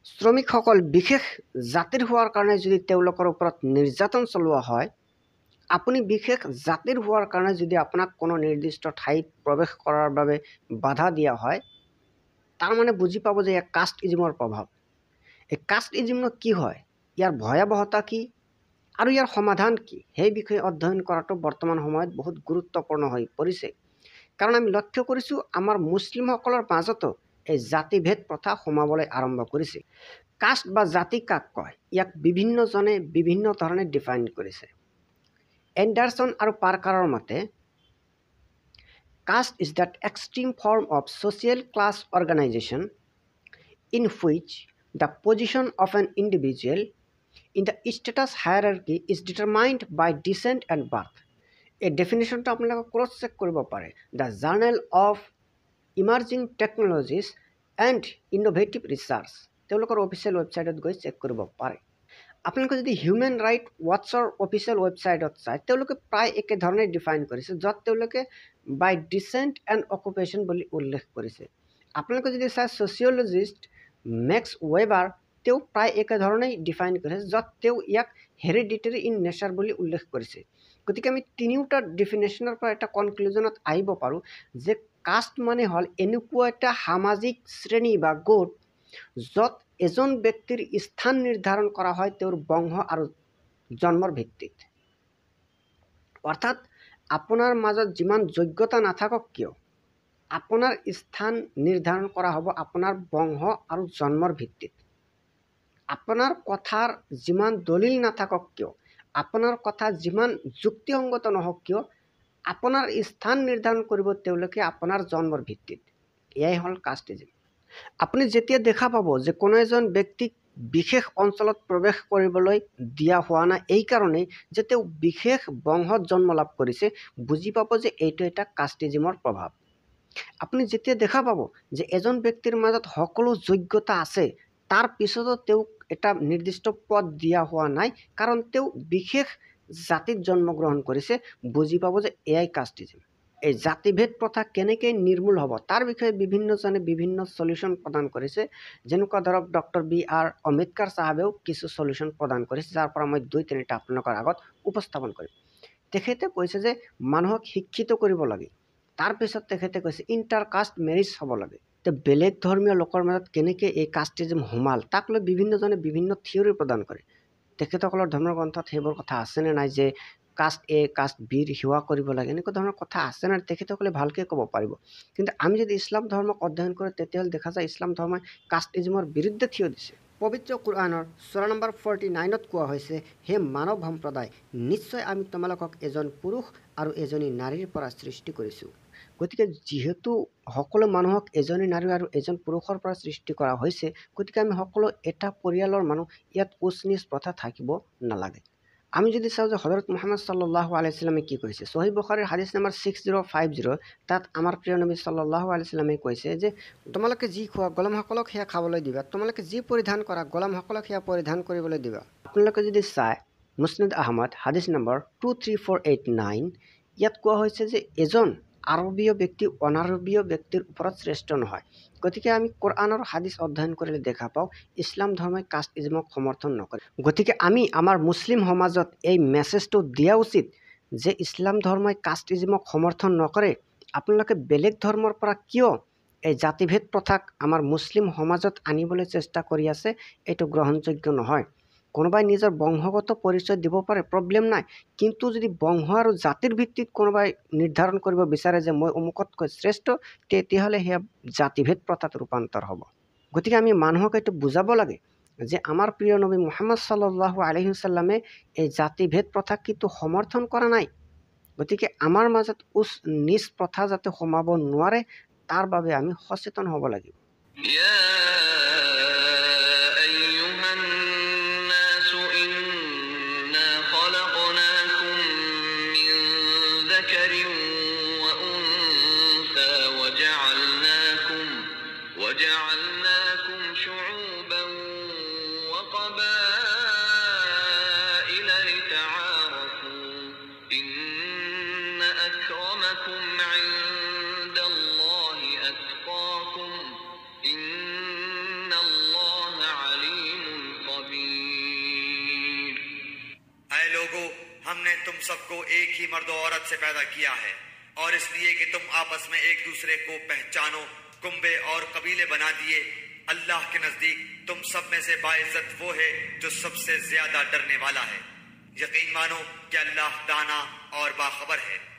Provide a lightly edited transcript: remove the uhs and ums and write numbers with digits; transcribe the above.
শ্ৰমিকসকল বিশেষ জাতিৰ হোৱাৰ কাৰণে যদি তেওঁলোকৰ ওপৰত নিৰ্যাতন চলোৱা হয়, আপুনি বিশেষ জাতিৰ হোৱাৰ কাৰণে যদি আপোনাক কোনো নিৰ্দিষ্ট ঠাইত প্ৰৱেশ কৰাৰ বাবে বাধা দিয়া হয়, তাৰ মানে বুজি পাব যে এয়া কাষ্টইজমৰ প্ৰভাৱ। এই কাষ্টইজমনো কি হয়, ইয়াৰ ভয়াৱহতা কি আৰু ইয়াৰ সমাধান কি, সেই বিষয়ে অধ্যয়ন কৰাটো বৰ্তমান সময়ত বহুত গুৰুত্বপূৰ্ণ হৈ পৰিছে। কাৰণ আমি লক্ষ্য কৰিছোঁ আমাৰ মুছলিমসকলৰ মাজতো এই জাতিভেদ প্ৰথা সোমাবলৈ আৰম্ভ কৰিছে। কাষ্ট বা জাতি কাক কয়, ইয়াক বিভিন্নজনে বিভিন্ন ধৰণে ডিফাইন কৰিছে। এণ্ডাৰছন আৰু পাৰ্কাৰৰ মতে, caste is that extreme form of social class organization in which the position of an individual in the status hierarchy is determined by descent and birth. এই ডেফিনেশ্যনটো আপোনালোকে ক্ৰছ চেক কৰিব পাৰে the journal of emerging technologies and innovative research, তেওঁলোকৰ official ৱেবছাইটত গৈ check কৰিব পাৰে। আপোনালোকে যদি হিউমেন ৰাইট ৱাটছৰ অফিচিয়েল ৱেবছাইটত চায়, তেওঁলোকে প্ৰায় একেধৰণে ডিফাইন কৰিছে, য'ত তেওঁলোকে বাই ডিচেণ্ট এণ্ড অকুপেশ্যন বুলি উল্লেখ কৰিছে। আপোনালোকে যদি চায় ছ'চিয়লজিষ্ট মেক্স ৱেবাৰ, তেওঁ প্ৰায় একেধৰণেই ডিফাইন কৰিছে, য'ত তেওঁ ইয়াক হেৰিডিটেৰী ইন নেচাৰ বুলি উল্লেখ কৰিছে। গতিকে আমি তিনিওটা ডিফিনেশ্যনৰ পৰা এটা কনক্লুজনত আহিব পাৰোঁ যে কাষ্ট মানে হ'ল এনেকুৱা এটা সামাজিক শ্ৰেণী বা গোট য'ত এজন ব্যক্তিৰ স্থান নিৰ্ধাৰণ কৰা হয় তেওঁৰ বংশ আৰু জন্মৰ ভিত্তিত। অৰ্থাৎ আপোনাৰ মাজত যিমান যোগ্যতা নাথাকক কিয়, আপোনাৰ স্থান নিৰ্ধাৰণ কৰা হ'ব আপোনাৰ বংশ আৰু জন্মৰ ভিত্তিত। আপোনাৰ কথাৰ যিমান দলিল নাথাকক কিয়, আপোনাৰ কথা যিমান যুক্তিসংগত নহওক কিয়, আপোনাৰ স্থান নিৰ্ধাৰণ কৰিব তেওঁলোকে আপোনাৰ জন্মৰ ভিত্তিত। এয়াই হ'ল কাষ্টিজম। আপুনি যেতিয়া দেখা পাব যে কোনো এজন ব্যক্তিক বিশেষ অঞ্চলত প্ৰৱেশ কৰিবলৈ দিয়া হোৱা নাই, এই কাৰণেই যে তেওঁ বিশেষ বংশত জন্ম লাভ কৰিছে, বুজি পাব যে এইটো এটা কাষ্টিজমৰ প্ৰভাৱ। আপুনি যেতিয়া দেখা পাব যে এজন ব্যক্তিৰ মাজত সকলো যোগ্যতা আছে, তাৰ পিছতো তেওঁক এটা নিৰ্দিষ্ট পদ দিয়া হোৱা নাই কাৰণ তেওঁ বিশেষ জাতিত জন্মগ্ৰহণ কৰিছে, বুজি পাব যে এয়াই কাষ্টিজম। এই জাতিভেদ প্ৰথা কেনেকৈ নিৰ্মূল হ'ব তাৰ বিষয়ে বিভিন্নজনে বিভিন্ন সলিউশ্যন প্ৰদান কৰিছে। যেনেকুৱা ধৰক ডক্টৰ B.R. আম্বেদকাৰ চাহাবেও কিছু সলিউশ্যন প্ৰদান কৰিছে, যাৰ পৰা মই 2-3টা আপোনালোকৰ আগত উপস্থাপন কৰিম। তেখেতে কৈছে যে মানুহক শিক্ষিত কৰিব লাগে, তাৰপিছত তেখেতে কৈছে ইণ্টাৰ কাষ্ট মেৰিজ হ'ব লাগে। তে বেলেগ ধৰ্মীয় লোকৰ মাজত কেনেকৈ এই কাষ্টিজম সোমাল তাক লৈ বিভিন্নজনে বিভিন্ন থিয়ৰী প্ৰদান কৰে। তেখেতসকলৰ ধৰ্মগ্ৰন্থত সেইবোৰ কথা আছেনে নাই যে কাষ্ট এ কাষ্ট বিৰ সেৱা কৰিব লাগে, এনেকুৱা ধৰণৰ কথা আছে নাই, তেখেতসকলে ভালকৈ ক'ব পাৰিব। কিন্তু আমি যদি ইছলাম ধৰ্মক অধ্যয়ন কৰোঁ তেতিয়াহ'লে দেখা যায় ইছলাম ধৰ্মই কাষ্টিজমৰ বিৰুদ্ধে থিয় দিছে। পবিত্ৰ কোৰআনৰ সূৰা নম্বৰ 49ত কোৱা হৈছে, হে মানৱ সম্প্ৰদায়, নিশ্চয় আমি তোমালোকক এজন পুৰুষ আৰু এজনী নাৰীৰ পৰা সৃষ্টি কৰিছোঁ। গতিকে যিহেতু সকলো মানুহক এজনী নাৰী আৰু এজন পুৰুষৰ পৰা সৃষ্টি কৰা হৈছে, গতিকে আমি সকলো এটা পৰিয়ালৰ মানুহ, ইয়াত উচ্চ নিচ প্ৰথা থাকিব নালাগে। আমি যদি চাওঁ যে হযৰত মুহাম্মদ সাল্লাল্লাহু আলাইহি ওয়াসাল্লামে কি কৈছে, সহিহ বুখাৰীৰ হাদিছ নম্বৰ 6050, তাত আমাৰ প্ৰিয় নবী সাল্লাল্লাহু আলাইহি ওয়াসাল্লামে কৈছে যে তোমালোকে যি খোৱা গোলামসকলক সেয়া খাবলৈ দিবা, তোমালোকে যি পৰিধান কৰা গোলামসকলক সেয়া পৰিধান কৰিবলৈ দিবা। আপোনালোকে যদি চায় মুছনাদ আহমদ হাদিছ নম্বৰ 23489, ইয়াত কোৱা হৈছে যে এজন আৰবীয় ব্যক্তি অনাৰবীয় ব্যক্তিৰ ওপৰত শ্ৰেষ্ঠ নহয়। গতিকে আমি কোৰআনৰ হাদিছ অধ্যয়ন কৰিলে দেখা পাওঁ ইছলাম ধৰ্মই কাষ্টিজমক সমৰ্থন নকৰে। গতিকে আমি আমাৰ মুছলিম সমাজত এই মেছেজটো দিয়া উচিত যে ইছলাম ধৰ্মই কাষ্টিজমক সমৰ্থন নকৰে। আপোনালোকে বেলেগ ধৰ্মৰ পৰা কিয় এই জাতিভেদ প্ৰথাক আমাৰ মুছলিম সমাজত আনিবলৈ চেষ্টা কৰি আছে, এইটো গ্ৰহণযোগ্য নহয়। কোনোবাই নিজৰ বংশগত পৰিচয় দিব পাৰে, প্ৰব্লেম নাই, কিন্তু যদি বংশ আৰু জাতিৰ ভিত্তিত কোনোবাই নিৰ্ধাৰণ কৰিব বিচাৰে যে মই অমুকতকৈ শ্ৰেষ্ঠ, তেতিয়াহ'লে সেয়া জাতিভেদ প্ৰথাত ৰূপান্তৰ হ'ব। গতিকে আমি মানুহক এইটো বুজাব লাগে যে আমাৰ প্ৰিয় নবী মুহাম্মদ সাল্লাল্লাহু আলাইহি ওয়াসাল্লামে এই জাতিভেদ প্ৰথাক কিন্তু সমৰ্থন কৰা নাই। গতিকে আমাৰ মাজত উচ্চ নিচ প্ৰথা যাতে সোমাব নোৱাৰে তাৰ বাবে আমি সচেতন হ'ব লাগিব। وجعلناكم شعوبا وقبائل لتعارفوا إن أكرمكم عند الله أتقاكم إن الله عليم हमने तुम सबको एक ही मर्द और औरत से पैदा किया है और इसलिए कि तुम आपस में एक दूसरे को पहचानो, कुंबे और कबीले बना दिए। अल्लाह के नजदीक तुम सब में से बाइज्जत वो है जो सबसे ज्यादा डरने वाला है। यकीन मानो कि अल्लाह दाना और बाखबर है।